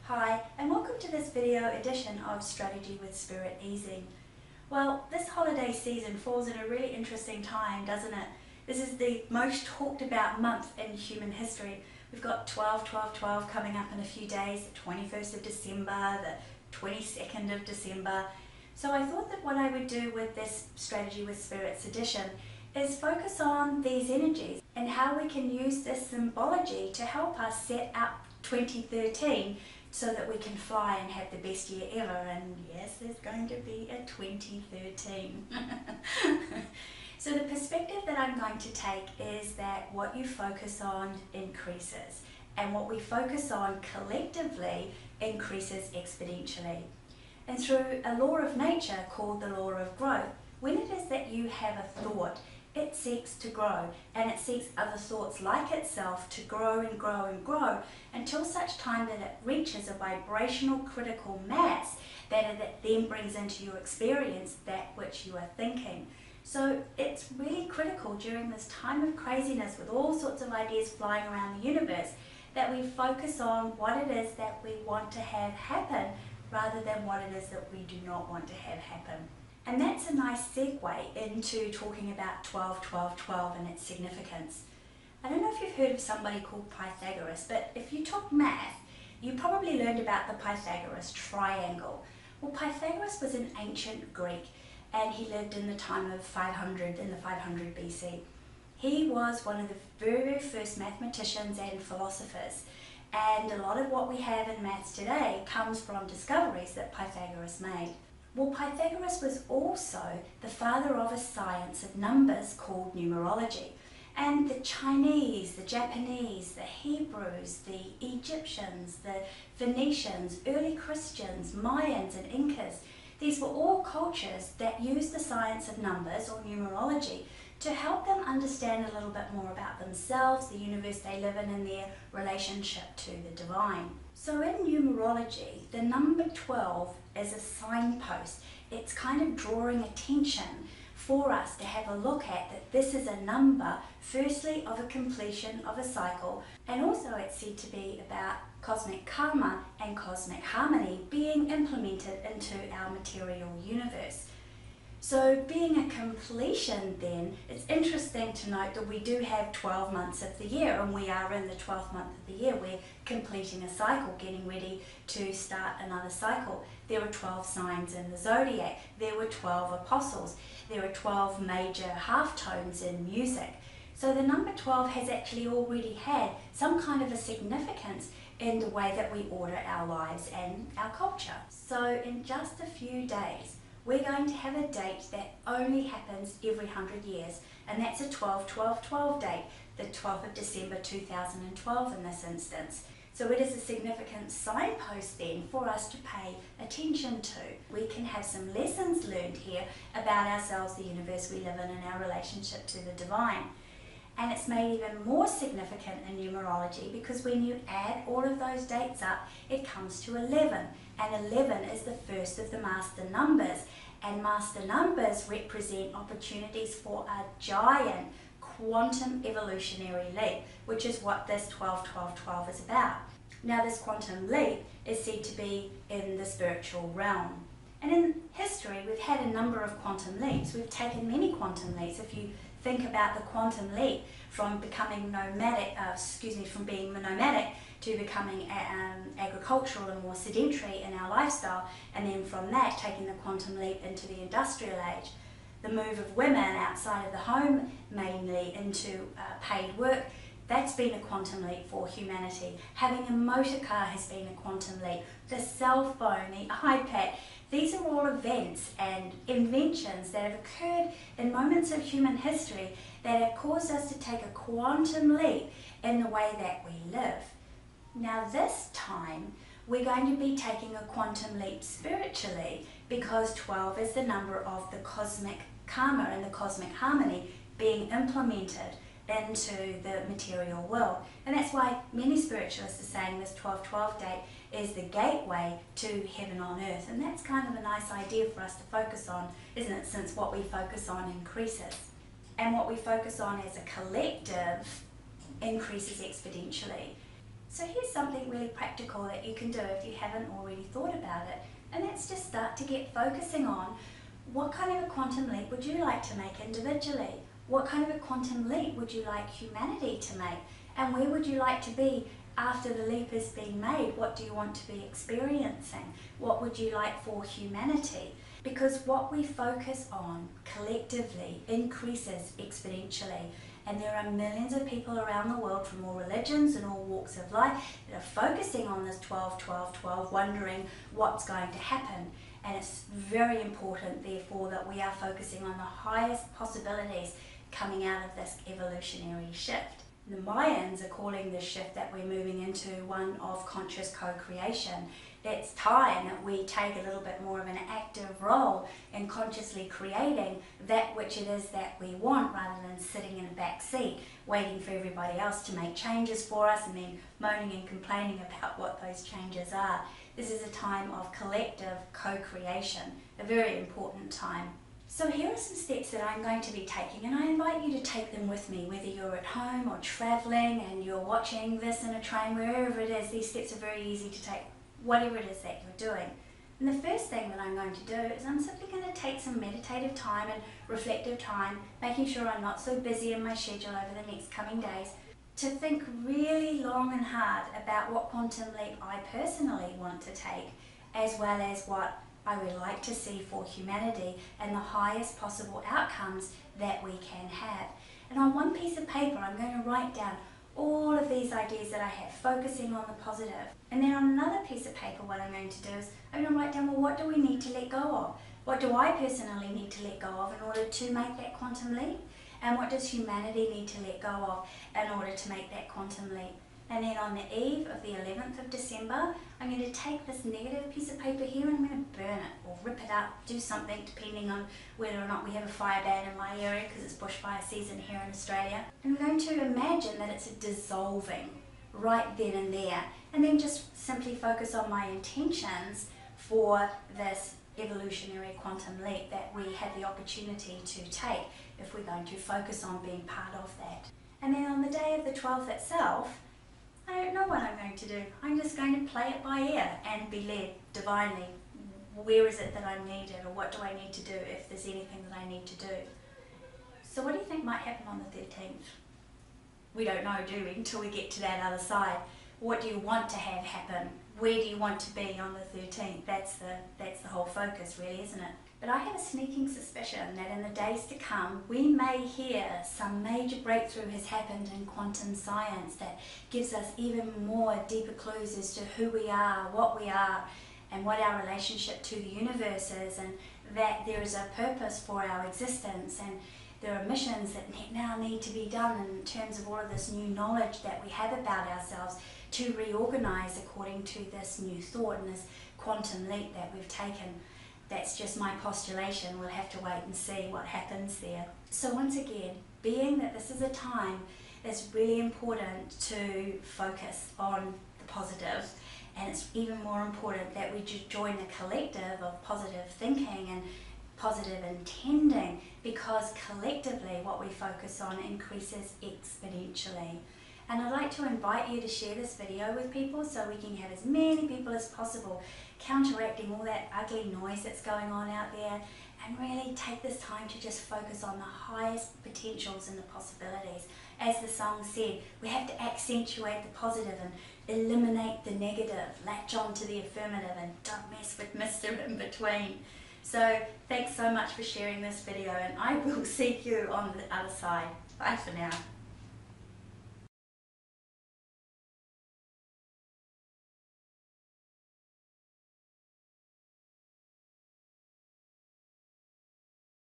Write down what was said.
Hi, and welcome to this video edition of Strategy with Spirit Easing. Well, this holiday season falls in a really interesting time, doesn't it? This is the most talked about month in human history. We've got 12-12-12 coming up in a few days, the 21st of December, the 22nd of December. So I thought that what I would do with this Strategy with Spirits edition is focus on these energies and how we can use this symbology to help us set up 2013 so that we can fly and have the best year ever. And yes, there's going to be a 2013. So the perspective that I'm going to take is that what you focus on increases, and what we focus on collectively increases exponentially. And through a law of nature called the law of growth, when it is that you have a thought, it seeks to grow, and it seeks other thoughts like itself to grow and grow and grow until such time that it reaches a vibrational critical mass that it then brings into your experience that which you are thinking. So it's really critical during this time of craziness with all sorts of ideas flying around the universe that we focus on what it is that we want to have happen rather than what it is that we do not want to have happen. And that's a nice segue into talking about 12-12-12 and its significance. I don't know if you've heard of somebody called Pythagoras, but if you took math, you probably learned about the Pythagoras Triangle. Well, Pythagoras was an ancient Greek, and he lived in the time of 500 BC. He was one of the very first mathematicians and philosophers, and a lot of what we have in maths today comes from discoveries that Pythagoras made. Well, Pythagoras was also the father of a science of numbers called numerology. And the Chinese, the Japanese, the Hebrews, the Egyptians, the Phoenicians, early Christians, Mayans and Incas, these were all cultures that used the science of numbers or numerology to help them understand a little bit more about themselves, the universe they live in, and their relationship to the divine. So in numerology, the number 12 is a signpost. It's kind of drawing attention for us to have a look at that this is a number, firstly, of a completion of a cycle, and also it's said to be about cosmic karma and cosmic harmony being implemented into our material universe. So being a completion then, it's interesting to note that we do have 12 months of the year, and we are in the 12th month of the year. We're completing a cycle, getting ready to start another cycle. There were 12 signs in the zodiac. There were 12 apostles. There are 12 major halftones in music. So the number 12 has actually already had some kind of a significance in the way that we order our lives and our culture. So in just a few days, we're going to have a date that only happens every 100 years, and that's a 12-12-12 date, the 12th of December 2012 in this instance. So it is a significant signpost then for us to pay attention to. We can have some lessons learned here about ourselves, the universe we live in, and our relationship to the divine. And it's made even more significant in numerology because when you add all of those dates up, it comes to 11. And 11 is the first of the master numbers. And master numbers represent opportunities for a giant quantum evolutionary leap, which is what this 12-12-12 is about. Now this quantum leap is said to be in the spiritual realm. And in history, we've had a number of quantum leaps. We've taken many quantum leaps. If you think about the quantum leap from becoming from being nomadic to becoming agricultural and more sedentary in our lifestyle, and then from that taking the quantum leap into the industrial age. The move of women outside of the home, mainly into paid work, that's been a quantum leap for humanity. Having a motor car has been a quantum leap. The cell phone, the iPad, these are all events and inventions that have occurred in moments of human history that have caused us to take a quantum leap in the way that we live. Now this time, we're going to be taking a quantum leap spiritually because 12 is the number of the cosmic karma and the cosmic harmony being implemented into the material world. And that's why many spiritualists are saying this 12-12 date is the gateway to heaven on earth. And that's kind of a nice idea for us to focus on, isn't it, since what we focus on increases. And what we focus on as a collective increases exponentially. So here's something really practical that you can do if you haven't already thought about it, and that's just start to get focusing on what kind of a quantum leap would you like to make individually? What kind of a quantum leap would you like humanity to make? And where would you like to be after the leap has been made? What do you want to be experiencing? What would you like for humanity? Because what we focus on collectively increases exponentially. And there are millions of people around the world from all religions and all walks of life that are focusing on this 12, 12, 12, wondering what's going to happen. And it's very important, therefore, that we are focusing on the highest possibilities coming out of this evolutionary shift. The Mayans are calling this shift that we're moving into one of conscious co-creation. It's time that we take a little bit more of an active role in consciously creating that which it is that we want, rather than sitting in a back seat waiting for everybody else to make changes for us and then moaning and complaining about what those changes are. This is a time of collective co-creation, a very important time. So here are some steps that I'm going to be taking, and I invite you to take them with me, whether you're at home or traveling and you're watching this in a train, wherever it is. These steps are very easy to take, whatever it is that you're doing. And the first thing that I'm going to do is I'm simply going to take some meditative time and reflective time, making sure I'm not so busy in my schedule over the next coming days, to think really long and hard about what quantum leap I personally want to take, as well as what I would like to see for humanity and the highest possible outcomes that we can have. And on one piece of paper, I'm going to write down all of these ideas that I have, focusing on the positive. And then on another piece of paper, what I'm going to do is I'm going to write down, well, what do we need to let go of? What do I personally need to let go of in order to make that quantum leap? And what does humanity need to let go of in order to make that quantum leap? And then on the eve of the 11th of December, I'm going to take this negative piece of paper here and I'm going to burn it or rip it up, do something depending on whether or not we have a fire ban in my area, because it's bushfire season here in Australia. And I'm going to imagine that it's dissolving right then and there, and then just simply focus on my intentions for this evolutionary quantum leap that we have the opportunity to take if we're going to focus on being part of that. And then on the day of the 12th itself, I don't know what I'm going to do. I'm just going to play it by ear and be led divinely. Where is it that I'm needed, or what do I need to do if there's anything that I need to do? So what do you think might happen on the 13th? We don't know, do we, until we get to that other side. What do you want to have happen? Where do you want to be on the 13th? That's the whole focus, really, isn't it? But I have a sneaking suspicion that in the days to come, we may hear some major breakthrough has happened in quantum science that gives us even more deeper clues as to who we are, and what our relationship to the universe is, and that there is a purpose for our existence, and there are missions that now need to be done in terms of all of this new knowledge that we have about ourselves to reorganize according to this new thought and this quantum leap that we've taken. That's just my postulation. We'll have to wait and see what happens there. So once again, being that this is a time, it's really important to focus on the positive, and it's even more important that we join the collective of positive thinking and positive intending, because collectively what we focus on increases exponentially. And I'd like to invite you to share this video with people so we can have as many people as possible counteracting all that ugly noise that's going on out there, and really take this time to just focus on the highest potentials and the possibilities. As the song said, we have to accentuate the positive and eliminate the negative, latch on to the affirmative, and don't mess with Mr. in between. So thanks so much for sharing this video, and I will see you on the other side. Bye for now.